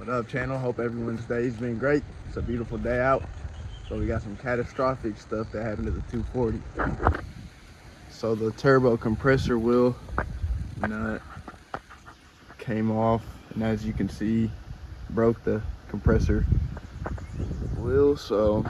What up, channel? Hope everyone's day's been great. It's a beautiful day out. So we got some catastrophic stuff that happened to the 240. So the turbo compressor wheel nut came off, and as you can see, broke the compressor wheel. So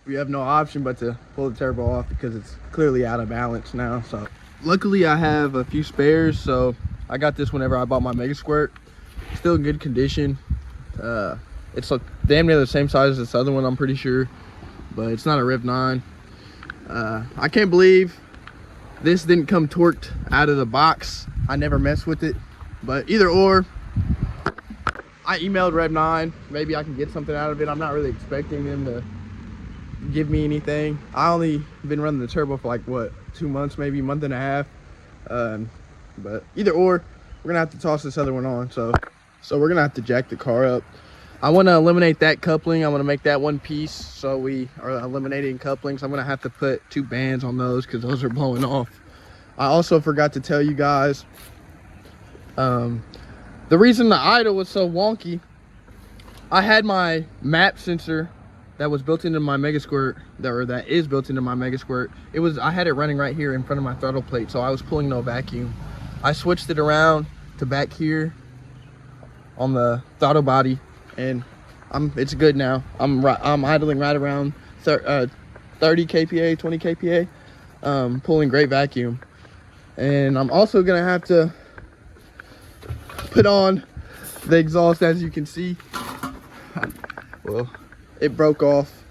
we have no option but to pull the turbo off because it's clearly out of balance now. So luckily I have a few spares, so I got this whenever I bought my Mega Squirt. Still in good condition. It's like damn near the same size as this other one, I'm pretty sure, but it's not a Rev 9. I can't believe this didn't come torqued out of the box. I never messed with it, but either or, I emailed Rev 9. Maybe I can get something out of it. I'm not really expecting them to give me anything. I only been running the turbo for like what, 2 months, maybe a month and a half. But either or, we're gonna have to toss this other one on. So we're gonna have to jack the car up. I want to eliminate that coupling. I want to make that one piece, so we are eliminating couplings. I'm gonna have to put 2 bands on those because those are blowing off. I also forgot to tell you guys the reason the idle was so wonky. I had my map sensor that was built into my Mega Squirt, that is built into my Mega Squirt. I had it running right here in front of my throttle plate, so I was pulling no vacuum. I switched it around to back here on the throttle body, and it's good now. I'm idling right around 30 kPa, 20 kPa, pulling great vacuum. And I'm also gonna have to put on the exhaust. As you can see, well, it broke off.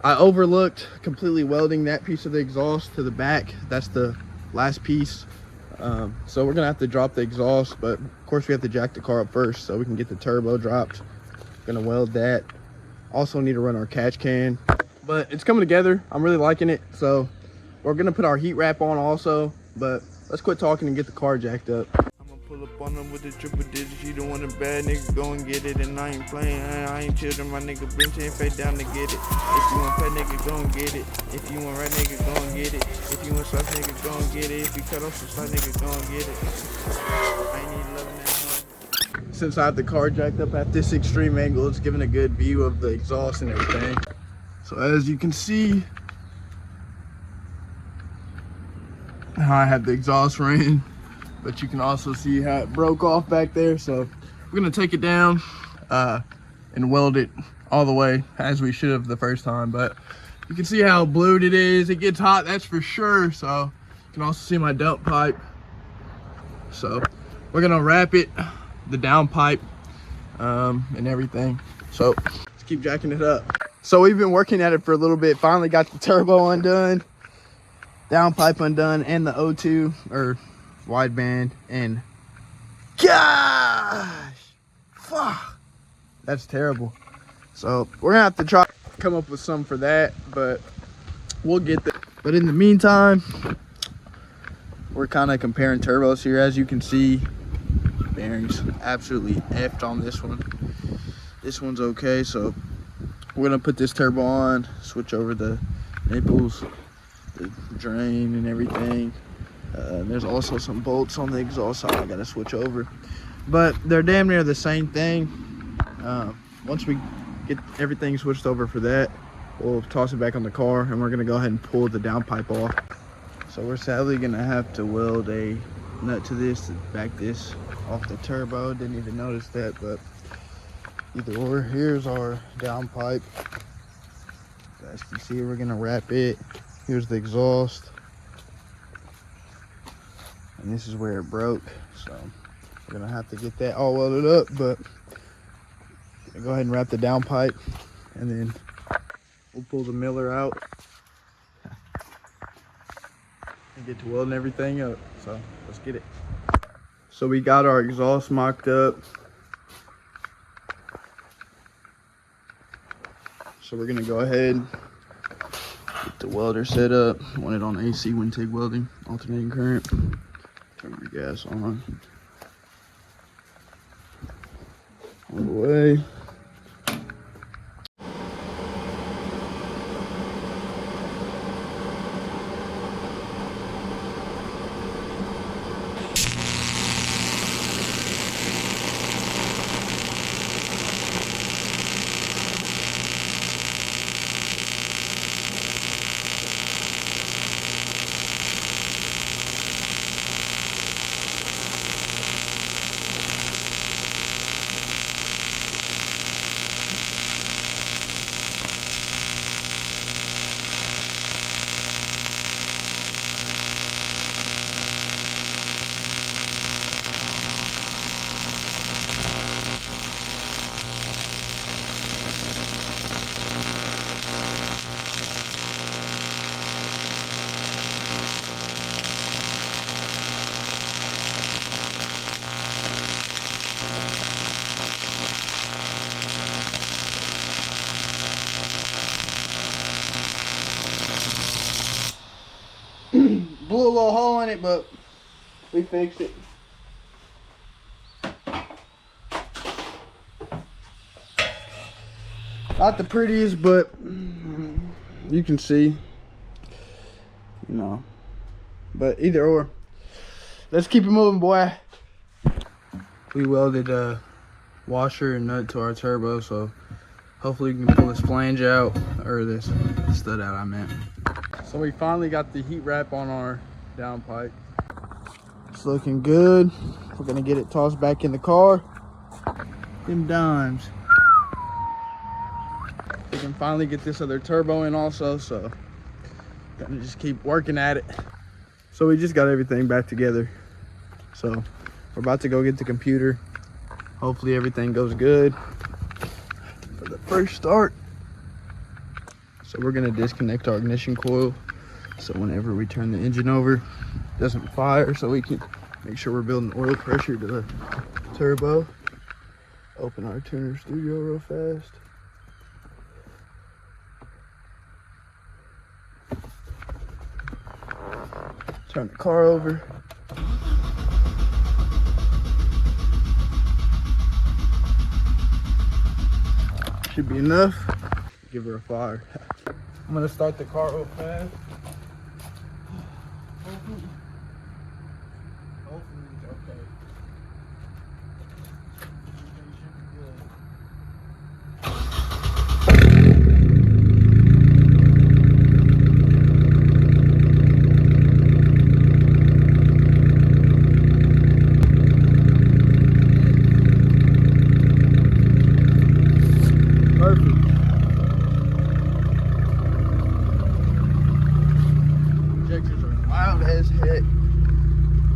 I overlooked completely welding that piece of the exhaust to the back. That's the last piece. So we're gonna have to drop the exhaust, but of course we have to jack the car up first so we can get the turbo dropped. Gonna weld that. Also need to run our catch can, but it's coming together. I'm really liking it. So we're gonna put our heat wrap on also, but let's quit talking and get the car jacked up. Pull up on them with the triple digits. You don't want a bad nigga, go and get it. And I ain't playing, I ain't children. My nigga bench and fade down to get it. If you want fat nigga, go and get it. If you want right nigga, go and get it. If you want slice nigga, go and get it. If you cut off some slice nigga, go and get it. I ain't need loving that home. Since I have the car jacked up at this extreme angle, it's giving a good view of the exhaust and everything. So as you can see, how I have the exhaust ran, but you can also see how it broke off back there. So we're gonna take it down and weld it all the way as we should have the first time. But you can see how blued it is. It gets hot, that's for sure. So you can also see my dump pipe. So we're gonna wrap it, the down pipe, and everything. So let's keep jacking it up. So we've been working at it for a little bit. Finally got the turbo undone, down pipe undone, and the O2 or wideband, and gosh, fuck, that's terrible. So we're gonna have to try to come up with some for that, but we'll get there. But in the meantime, we're kind of comparing turbos here. As you can see, bearings absolutely effed on this one. This one's okay, so we're gonna put this turbo on, switch over the nipples, the drain and everything. There's also some bolts on the exhaust side I gotta switch over, but they're damn near the same thing. Once we get everything switched over for that, we'll toss it back on the car, and we're gonna go ahead and pull the down pipe off. So we're sadly gonna have to weld a nut to this to back this off the turbo. Didn't even notice that, but either or. Here's our down pipe. As you can see, we're gonna wrap it. Here's the exhaust. And this is where it broke, so we're gonna have to get that all welded up. But go ahead and wrap the down pipe, and then we'll pull the miller out and get to welding everything up. So let's get it. So we got our exhaust mocked up, so we're gonna go ahead, get the welder set up. Want it on AC when TIG welding, alternating current. Turn your gas on all the way. a little hole in it, but we fixed it. Not the prettiest, but you can see, you know. But either or, let's keep it moving, boy. We welded a washer and nut to our turbo, so hopefully we can pull this flange out, or this stud out, I meant. So we finally got the heat wrap on our downpipe. It's looking good. We're gonna get it tossed back in the car. Them dimes. We can finally get this other turbo in also, so gonna just keep working at it. So we just got everything back together. So we're about to go get the computer. Hopefully everything goes good for the first start. So we're gonna disconnect our ignition coil, so whenever we turn the engine over, it doesn't fire, so we can make sure we're building oil pressure to the turbo. Open our tuner studio real fast. Turn the car over. Should be enough. Give her a fire. I'm gonna start the car real fast. Hopefully it's okay. Everything should be good.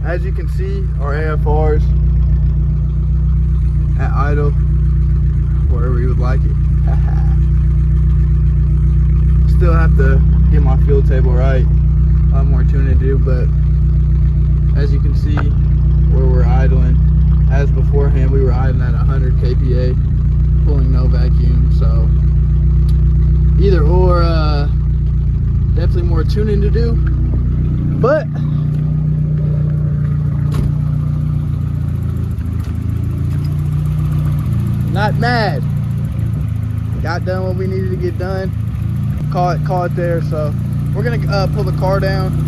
As you can see, our AFR's at idle, wherever you would like it. Still have to get my fuel table right. A lot more tuning to do, but as you can see, where we're idling, as beforehand, we were idling at 100 kPa, pulling no vacuum. So either or, definitely more tuning to do, but not mad. Got done what we needed to get done. Call it there. So we're gonna pull the car down.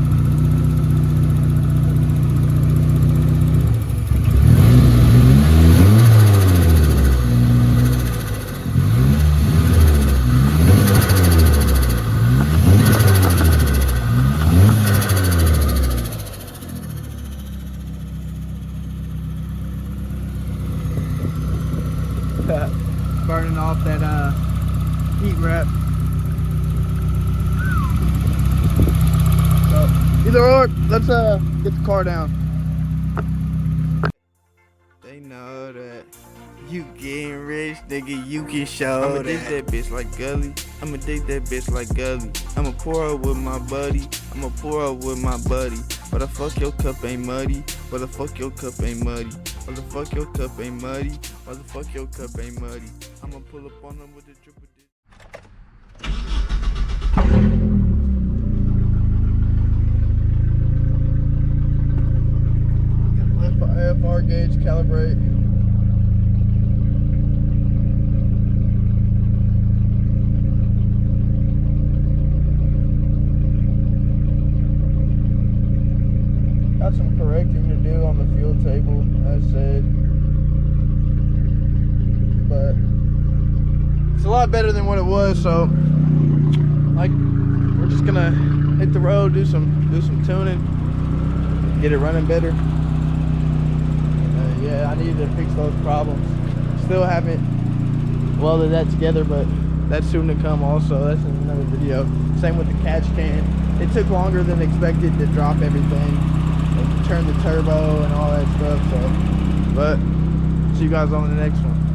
Burning off that heat wrap. So either or, let's get the car down. They know that you getting rich, nigga, you can show I'ma dig that bitch like Gully. I'ma dig that bitch like Gully. I'ma pour up with my buddy. I'ma pour up with my buddy. But the fuck your cup ain't muddy. But the fuck your cup ain't muddy. But the fuck your cup ain't muddy. But the fuck your cup ain't muddy. I'ma pull up on them with the triple D. Let the AFR gauge calibrate. Got some correcting to do on the fuel table, as said, but it's a lot better than what it was. So, like, we're just gonna hit the road, do some tuning, get it running better. Yeah, I needed to fix those problems. Still haven't welded that together, but that's soon to come. Also, that's in another video. Same with the catch can. It took longer than expected to drop everything. Turn the turbo and all that stuff. So, but see you guys on the next one.